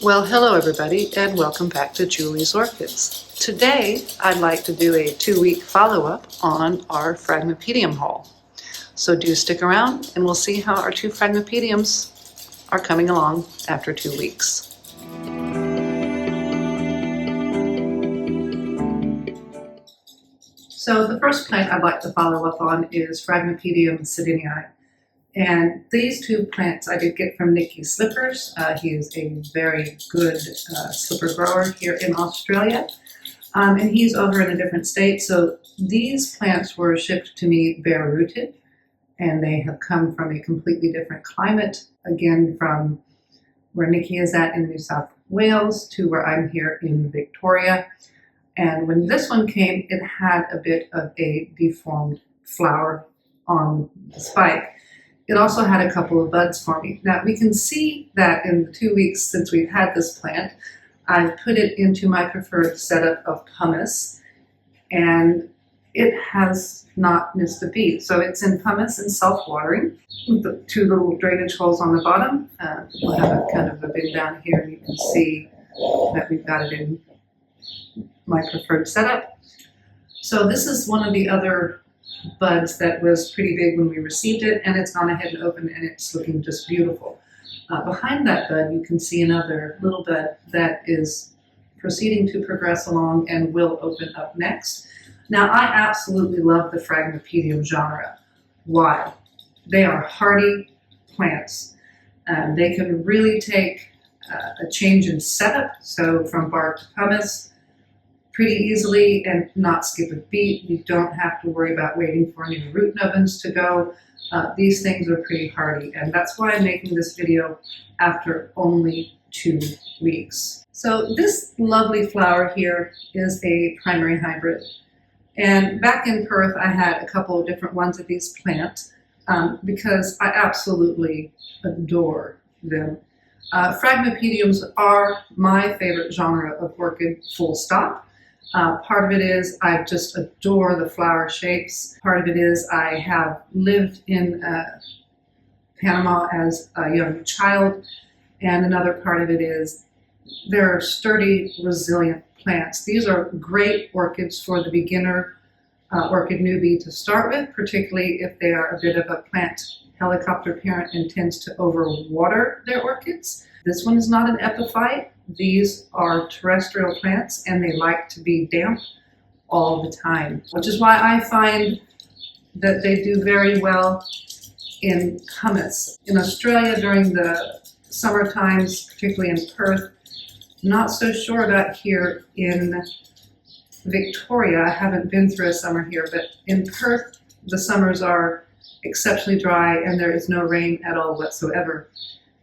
Well, hello everybody, and welcome back to Julie's Orchids. Today, I'd like to do a 2-week follow-up on our Phragmipedium haul. So do stick around, and we'll see how our 2 Phragmipediums are coming along after 2 weeks. So the first plant I'd like to follow up on is Phragmipedium sedinii. And these 2 plants I did get from Nicky Slippers. He is a very good slipper grower here in Australia. And he's over in a different state. So these plants were shipped to me bare rooted. And they have come from a completely different climate. Again, from where Nicky is at in New South Wales to where I'm here in Victoria. And when this one came, it had a bit of a deformed flower on the spike. It also had a couple of buds for me. Now we can see that in the 2 weeks since we've had this plant, I've put it into my preferred setup of pumice, and it has not missed a beat. So it's in pumice and self-watering with the 2 little drainage holes on the bottom. We'll have a kind of a bin down here, and you can see that we've got it in my preferred setup. So this is one of the other buds that was pretty big when we received it, and it's gone ahead and opened, and it's looking just beautiful. Behind that bud, you can see another little bud that is proceeding to progress along and will open up next. Now, I absolutely love the Phragmipedium genre. Why? They are hardy plants. They can really take a change in setup, so from bark to pumice, pretty easily and not skip a beat. You don't have to worry about waiting for any root nubbins to go. These things are pretty hardy, and that's why I'm making this video after only 2 weeks. So this lovely flower here is a primary hybrid. And back in Perth, I had a couple of different ones of these plants because I absolutely adore them. Phragmipediums are my favorite genre of orchid, full stop. Part of it is I just adore the flower shapes. Part of it is I have lived in Panama as a young child. And another part of it is they're sturdy, resilient plants. These are great orchids for the beginner orchid newbie to start with, particularly if they are a bit of a plant helicopter parent and tends to overwater their orchids. This one is not an epiphyte. These are terrestrial plants, and they like to be damp all the time, which is why I find that they do very well in pumice. In Australia during the summer times, particularly in Perth, not so sure about here in Victoria. I haven't been through a summer here, but in Perth, the summers are exceptionally dry and there is no rain at all whatsoever.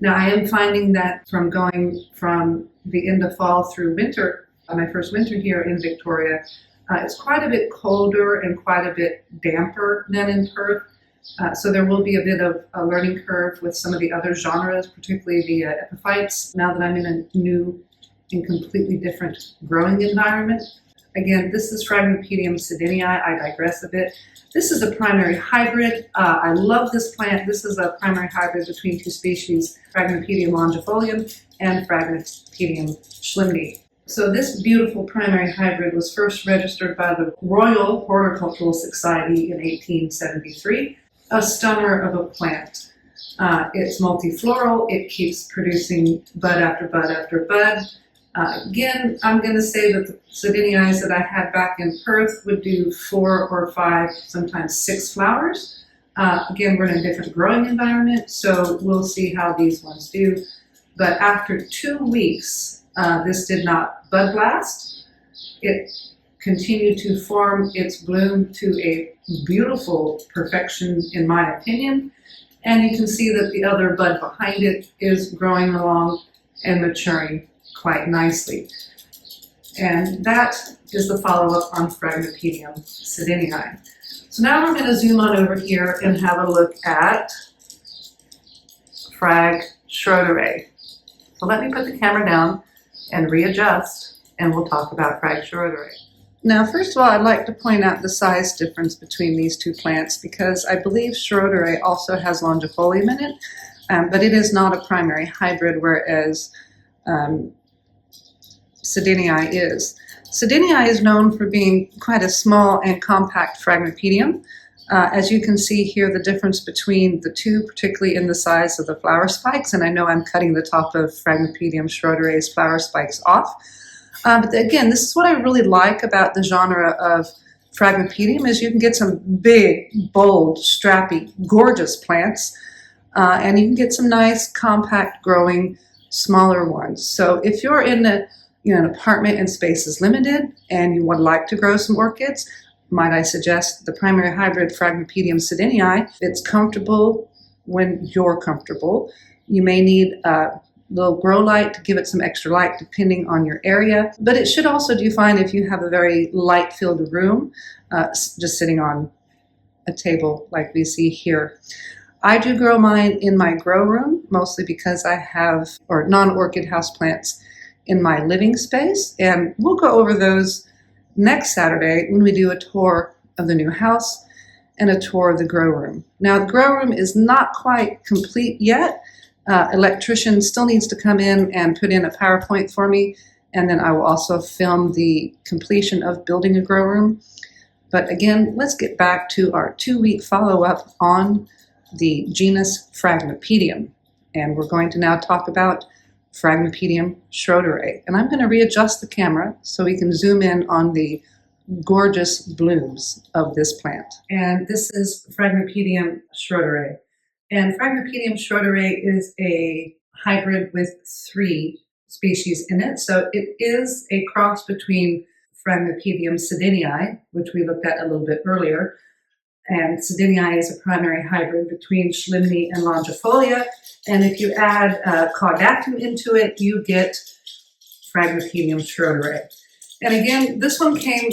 Now, I am finding that from going from the end of fall through winter, my first winter here in Victoria, it's quite a bit colder and quite a bit damper than in Perth. So there will be a bit of a learning curve with some of the other genres, particularly the epiphytes, now that I'm in a new and completely different growing environment. Again, this is Phragmipedium sedinii. I digress a bit. This is a primary hybrid. I love this plant. This is a primary hybrid between 2 species, Phragmipedium longifolium and Phragmipedium schlimdi. So this beautiful primary hybrid was first registered by the Royal Horticultural Society in 1873. A stunner of a plant. It's multifloral. It keeps producing bud after bud after bud. Again, I'm going to say that the sedinii that I had back in Perth would do 4 or 5, sometimes 6 flowers. Again, we're in a different growing environment, so we'll see how these ones do. But after 2 weeks, this did not bud blast. It continued to form its bloom to a beautiful perfection, in my opinion. And you can see that the other bud behind it is growing along and maturing quite nicely. And that is the follow-up on Phragmipedium sedinii. So now we're going to zoom on over here and have a look at Phrag Schroederi. So let me put the camera down and readjust, and we'll talk about Phrag Schroederi. Now, first of all, I'd like to point out the size difference between these 2 plants because I believe Schroederi also has longifolium in it, but it is not a primary hybrid, whereas um, Sedinii is. Sedinii is known for being quite a small and compact Phragmipedium. As you can see here, the difference between the two, particularly in the size of the flower spikes, and I know I'm cutting the top of Phragmipedium schroedere's flower spikes off. But again, this is what I really like about the genre of Phragmipedium is you can get some big, bold, strappy, gorgeous plants, and you can get some nice, compact growing, smaller ones. So if you're in an apartment and space is limited and you would like to grow some orchids, might I suggest the primary hybrid Phragmipedium sedinii. It's comfortable when you're comfortable. You may need a little grow light to give it some extra light depending on your area, but it should also do fine if you have a very light-filled room, just sitting on a table like we see here. I do grow mine in my grow room, mostly because I have non-orchid houseplants in my living space, and we'll go over those next Saturday when we do a tour of the new house and a tour of the grow room. Now, the grow room is not quite complete yet. Electrician still needs to come in and put in a PowerPoint for me, and then I will also film the completion of building a grow room. But again, let's get back to our 2-week follow-up on the genus Phragmipedium, and we're going to now talk about Phragmipedium schroederei. And I'm going to readjust the camera so we can zoom in on the gorgeous blooms of this plant. And this is Phragmipedium schroederei. And Phragmipedium schroederei is a hybrid with 3 species in it. So it is a cross between Phragmipedium sedinii, which we looked at a little bit earlier, and sedinii is a primary hybrid between Schlimni and Longifolia. And if you add caudactum into it, you get Phragmipedium schroederei. And again, this one came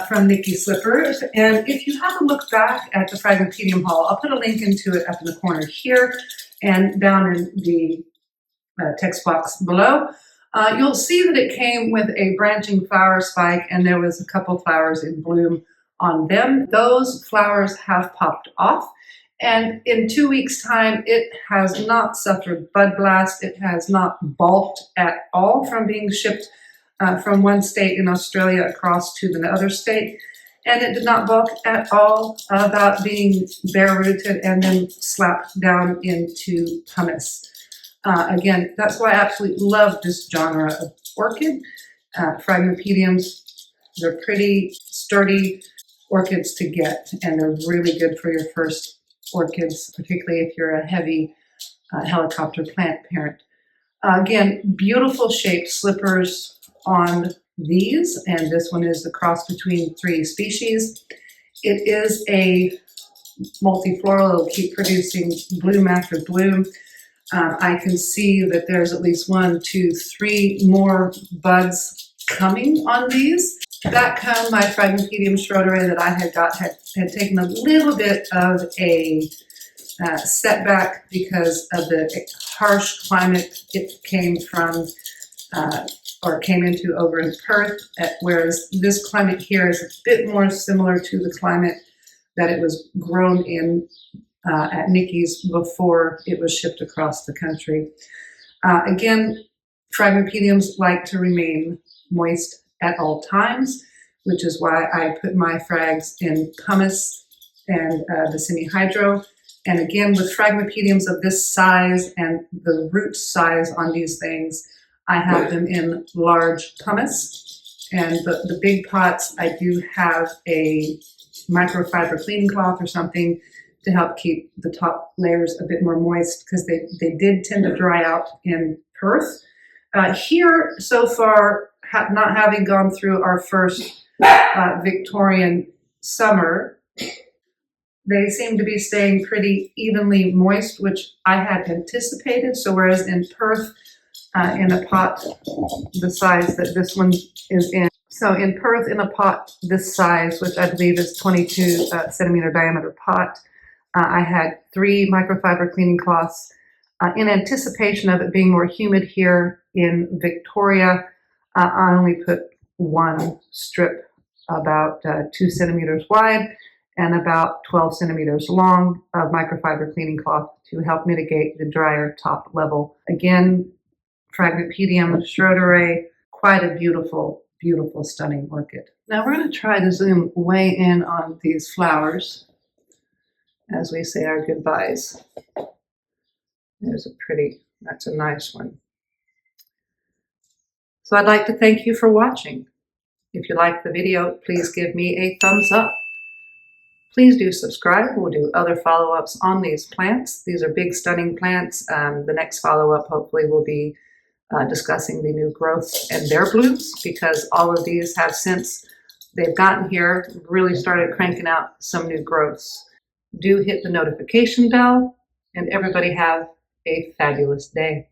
from Nikki Slippers. And if you have a look back at the Phragmipedium haul, I'll put a link into it up in the corner here and down in the text box below. You'll see that it came with a branching flower spike, and there was a couple flowers in bloom on them. Those flowers have popped off, and in 2 weeks' time, it has not suffered bud blast. It has not balked at all from being shipped from one state in Australia across to the other state, and it did not balk at all about being bare rooted and then slapped down into pumice. Again, that's why I absolutely love this genre of orchid. Phragmipediums, they're pretty sturdy orchids to get, and they're really good for your first orchids, particularly if you're a heavy helicopter plant parent. Again, beautiful shaped slippers on these, and this one is the cross between 3 species. It is a multifloral. It'll keep producing bloom after bloom. I can see that there's at least 1, 2, 3 more buds coming on these. Back home, my Phragmipedium schroederei that I had got had taken a little bit of a setback because of the harsh climate it came from or came into over in Perth, whereas this climate here is a bit more similar to the climate that it was grown in at Nikki's before it was shipped across the country. Again, Phragmipediums like to remain moist at all times, which is why I put my frags in pumice and the semi-hydro. And again, with Phragmipediums of this size and the root size on these things, I have them in large pumice. And the big pots, I do have a microfiber cleaning cloth or something to help keep the top layers a bit more moist, because they did tend to dry out in Perth. Here, so far, not having gone through our first Victorian summer, they seem to be staying pretty evenly moist, which I had anticipated. So whereas in Perth, in a pot the size that this one is in, so in Perth in a pot this size, which I believe is 22 centimeter diameter pot, I had 3 microfiber cleaning cloths in anticipation of it being more humid here in Victoria. I only put 1 strip about 2 centimeters wide and about 12 centimeters long of microfiber cleaning cloth to help mitigate the drier top level. Again, Phragmipedium schroederi. Quite a beautiful, beautiful, stunning orchid. Now we're going to try to zoom way in on these flowers as we say our goodbyes. There's a pretty, that's a nice one. So I'd like to thank you for watching. If you liked the video, please give me a thumbs up. Please do subscribe. We'll do other follow-ups on these plants. These are big, stunning plants. The next follow-up hopefully will be discussing the new growth and their blooms, because all of these have, since they've gotten here, really started cranking out some new growths. Do hit the notification bell, and everybody have a fabulous day.